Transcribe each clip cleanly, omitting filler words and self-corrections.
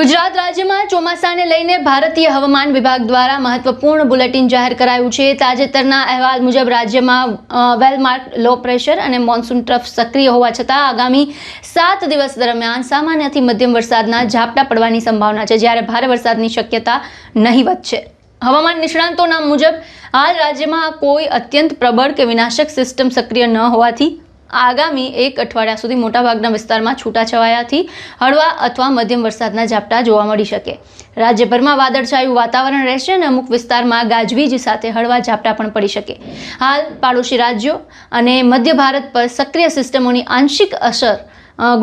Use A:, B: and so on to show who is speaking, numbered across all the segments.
A: ગુજરાત રાજ્યમાં ચોમાસાને લઈને ભારતીય હવામાન વિભાગ દ્વારા મહત્વપૂર્ણ બુલેટિન જાહેર કરાયું છે। તાજેતરના અહેવાલ મુજબ રાજ્યમાં વેલ માર્ક્ડ લો પ્રેશર અને મોન્સૂન ટ્રફ સક્રિય હોવા છતાં આગામી 7 દિવસ દરમિયાન સામાન્યથી મધ્યમ વરસાદના ઝાપટા પડવાની સંભાવના છે, જ્યારે ભારે વરસાદની શક્યતા નહીવત છે। હવામાન નિષ્ણાંતોના મુજબ હાલ રાજ્યમાં કોઈ અત્યંત પ્રબળ કે વિનાશક સિસ્ટમ સક્રિય ન હોવાથી આગામી 1 અઠવાડિયા સુધી મોટાભાગના વિસ્તારમાં છૂટાછવાયાથી હળવા અથવા મધ્યમ વરસાદના ઝાપટા જોવા મળી શકે। રાજ્યભરમાં વાદળછાયું વાતાવરણ રહેશે અને અમુક વિસ્તારમાં ગાજવીજ સાથે હળવા ઝાપટા પણ પડી શકે। હાલ પાડોશી રાજ્યો અને મધ્ય ભારત પર સક્રિય સિસ્ટમોની આંશિક અસર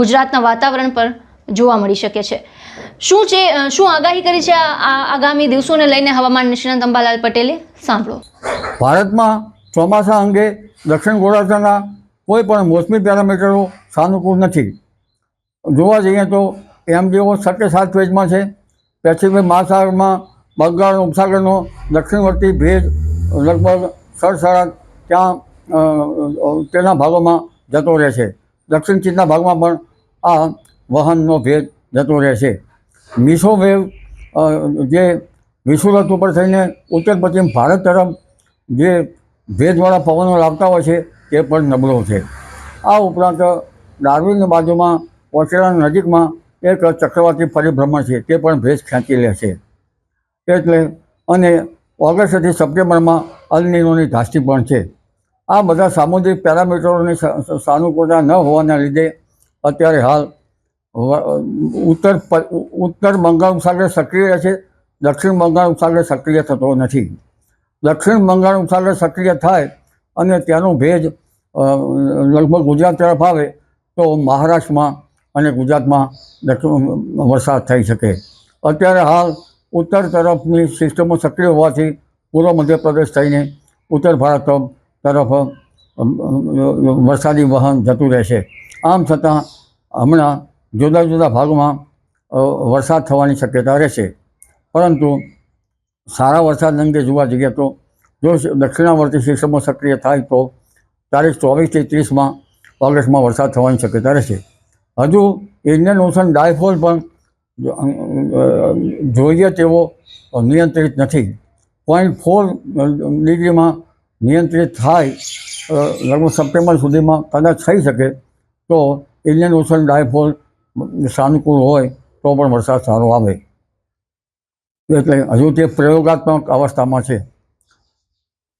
A: ગુજરાતના વાતાવરણ પર જોવા મળી શકે છે। શું આગાહી કરી છે આગામી દિવસોને લઈને હવામાન નિષ્ણાંત અંબાલાલ પટેલે? સાંભળો।
B: ભારતમાં ચોમાસા અંગે દક્ષિણ ગોળાર્ધના કોઈ પણ મોસમી પેરામીટરો સાનુકૂળ નથી। જોવા જઈએ તો એમડીઓ 7 ફેઝમાં છે। પેસિફિક મહાસાગરમાં બંગાળ ઉપસાગરનો દક્ષિણવર્તી ભેજ લગભગ સડસડાટ ત્યાં તેના ભાગોમાં જતો રહેશે। દક્ષિણ ચીનના ભાગમાં પણ આ વહનનો ભેજ જતો રહેશે। મિસો વેવ જે વિષુવવૃત્ત ઉપર થઈને ઉત્તર પશ્ચિમ ભારત તરફ જે ભેજવાળા પવનો લાવતા હોય છે તે પણ નબળો છે। આ ઉપરાંત ડાર્વિનની બાજુમાં ઓસ્ટ્રેલિયાની નજીકમાં એક ચક્રવાતી પરિભ્રમણ છે, તે પણ ભેજ ખેંચી લે છે। એટલે અને ઓગસ્ટથી સપ્ટેમ્બરમાં અલ નીનોની ધાસ્તી પણ છે। આ બધા સામુદ્રિક પેરામીટરોની સાનુકૂળતા ન હોવાના લીધે અત્યારે હાલ ઉત્તર બંગાળ ઉપસાગર સક્રિય રહે છે, દક્ષિણ બંગાળ ઉપસાગર સક્રિય થતો નથી। દક્ષિણ બંગાળ ઉપસાગર સક્રિય થાય અને તેનું ભેજ લગભગ ગુજરાત તરફ આવે તો મહારાષ્ટ્રમાં અને ગુજરાતમાં વરસાદ થઈ શકે। અત્યારે હાલ ઉત્તર તરફની સિસ્ટમો સક્રિય હોવાથી પૂર્વ મધ્યપ્રદેશ થઈને ઉત્તર ભારત તરફ વરસાદી વહન જતું રહેશે। આમ છતાં હમણાં જુદા જુદા ભાગમાં વરસાદ થવાની શક્યતા રહેશે, પરંતુ સારા વરસાદ અંગે જોવા જઈએ તો જો દક્ષિણાવર્તી સિસ્ટમો સક્રિય થાય તો તારીખ 24 થી 30 ઓગસ્ટમાં વરસાદ થવાની શક્યતા રહેશે। હજુ ઇન્ડિયન ઓશન ડાયફોલ પણ જોઈએ તેવો નિયંત્રિત નથી। 0.4 ડિગ્રીમાં નિયંત્રિત થાય લગભગ સપ્ટેમ્બર સુધીમાં કદાચ થઈ શકે તો ઇન્ડિયન ઓશન ડાયફોલ સાનુકૂળ હોય તો પણ વરસાદ સારો આવે। એટલે હજુ તે પ્રયોગાત્મક અવસ્થામાં છે।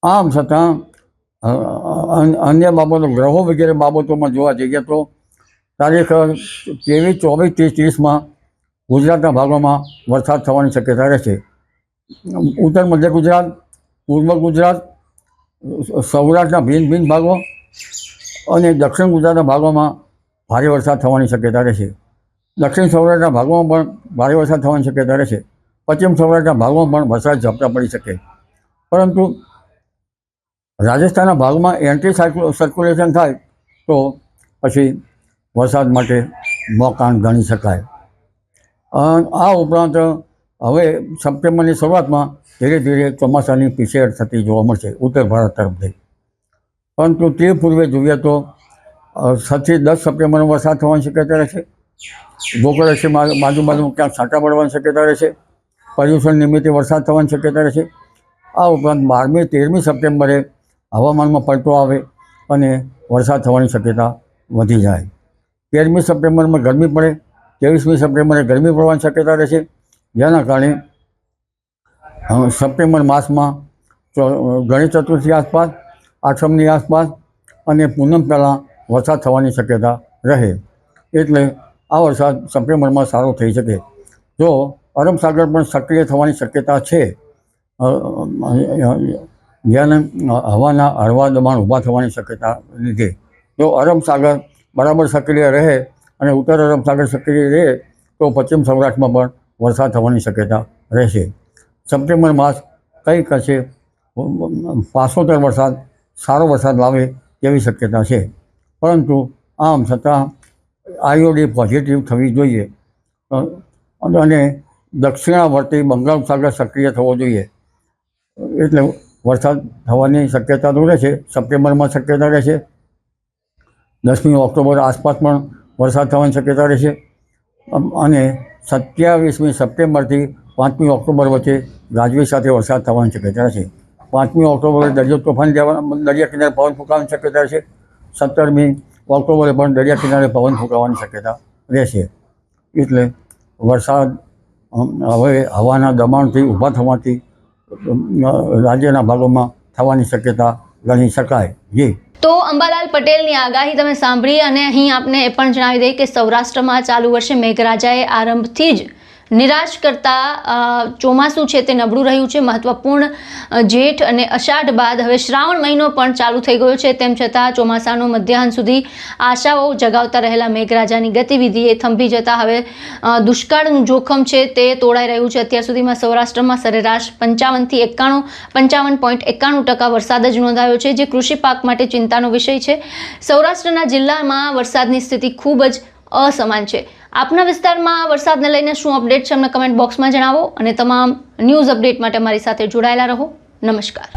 B: આમ છતાં અન્ય બાબતો ગ્રહો વગેરે બાબતોમાં જોવા જઈએ તો તારીખ 23, 24, 30 ગુજરાતના ભાગોમાં વરસાદ થવાની શક્યતા રહેશે। ઉત્તર મધ્ય ગુજરાત, પૂર્વ ગુજરાત, સૌરાષ્ટ્રના ભિન્ન ભાગો અને દક્ષિણ ગુજરાતના ભાગોમાં ભારે વરસાદ થવાની શક્યતા રહેશે। દક્ષિણ સૌરાષ્ટ્રના ભાગોમાં પણ ભારે વરસાદ થવાની શક્યતા રહેશે। પશ્ચિમ સૌરાષ્ટ્રના ભાગોમાં પણ વરસાદ ઝાપટા પડી શકે, પરંતુ રાજસ્થાનના ભાગમાં એન્ટી સર્ક્યુલેશન થાય તો પછી વરસાદ માટે મોકાણ ગણી શકાય। આ ઉપરાંત હવે સપ્ટેમ્બરની શરૂઆતમાં ધીરે ધીરે ચોમાસાની પીછેહટ થતી જોવા મળશે ઉત્તર ભારત તરફથી, પરંતુ તે પૂર્વે જોઈએ તો 7 થી 10 સપ્ટેમ્બરમાં વરસાદ થવાની શક્યતા રહેશે। ગોકળાક્ષી બાજુમાં ક્યાંક છાંટા પડવાની શક્યતા રહેશે। પર્યુષણ નિમિત્તે વરસાદ થવાની શક્યતા રહેશે। આ ઉપરાંત 12મી 13મી સપ્ટેમ્બરે હવામાનમાં પલટો આવે અને વરસાદ થવાની શક્યતા વધી જાય। 13મી સપ્ટેમ્બરમાં ગરમી પડે, 23મી સપ્ટેમ્બરે ગરમી પડવાની શક્યતા રહેશે, જેના કારણે સપ્ટેમ્બર માસમાં ગણેશ ચતુર્થી આસપાસ, આઠમની આસપાસ અને પૂનમ પહેલાં વરસાદ થવાની શક્યતા રહે। એટલે આ વરસાદ સપ્ટેમ્બરમાં સારો થઈ શકે। જો અરબ સાગર પણ સક્રિય થવાની શક્યતા છે, જેને હવાના હળવા દબાણ ઊભા થવાની શક્યતા લીધે જો અરબ સાગર બરાબર સક્રિય રહે અને ઉત્તર અરબ સાગર સક્રિય રહે તો પશ્ચિમ સૌરાષ્ટ્રમાં પણ વરસાદ થવાની શક્યતા રહેશે। સપ્ટેમ્બર માસ કંઈક હશે પાછોતર વરસાદ, સારો વરસાદ લાવે તેવી શક્યતા છે, પરંતુ આમ છતાં આઈઓડી પોઝિટિવ થવી જોઈએ અને દક્ષિણાવર્તી બંગાળ ઉપસાગર સક્રિય થવો જોઈએ। એટલે વરસાદ થવાની શક્યતા તો રહેશે। સપ્ટેમ્બરમાં શક્યતા રહેશે। 10મી ઓક્ટોબર આસપાસ પણ વરસાદ થવાની શક્યતા રહેશે અને 27મી સપ્ટેમ્બરથી 5મી ઓક્ટોબર વચ્ચે ગાજવીજ સાથે વરસાદ થવાની શક્યતા છે. 5મી ઓક્ટોબરે દરિયો તોફાન દરિયા કિનારે પવન ફૂંકાવાની શક્યતા છે. 17મી ઓક્ટોબરે પણ દરિયા કિનારે પવન ફૂંકાવાની શક્યતા રહેશે. એટલે વરસાદ હવે હવાના દબાણથી ઊભા થવાથી રાજ્યના ભાગોમાં થવાની શક્યતા ગણી શકાય. જી.
A: તો અંબાલાલ પટેલની આગાહી તમે સાંભળી અને અહીં આપને એ પણ જણાવી દઈએ કે સૌરાષ્ટ્રમાં ચાલુ વર્ષે મેઘરાજાએ આરંભથી જ નિરાશ કરતા ચોમાસું છે તે નબળું રહ્યું છે. મહત્વપૂર્ણ જેઠ અને અષાઢ બાદ હવે શ્રાવણ મહિનો પણ ચાલુ થઈ ગયો છે. તેમ છતાં ચોમાસાનો મધ્યાહન સુધી આશાઓ જગાવતા રહેલા મેઘરાજાની ગતિવિધિએ થંભી જતાં હવે દુષ્કાળનું જોખમ છે તે તોડાઈ રહ્યું છે. અત્યાર સુધીમાં સૌરાષ્ટ્રમાં સરેરાશ 55.91% વરસાદ જ નોંધાયો છે, જે કૃષિ પાક માટે ચિંતાનો વિષય છે. સૌરાષ્ટ્રના જિલ્લામાં વરસાદની સ્થિતિ ખૂબ જ અસમાન છે. આપના વિસ્તારમાં વરસાદને લઈને શું અપડેટ છે અમને કમેન્ટ બોક્સમાં જણાવો અને તમામ ન્યૂઝ અપડેટ માટે અમારી સાથે જોડાયેલા રહો. નમસ્કાર.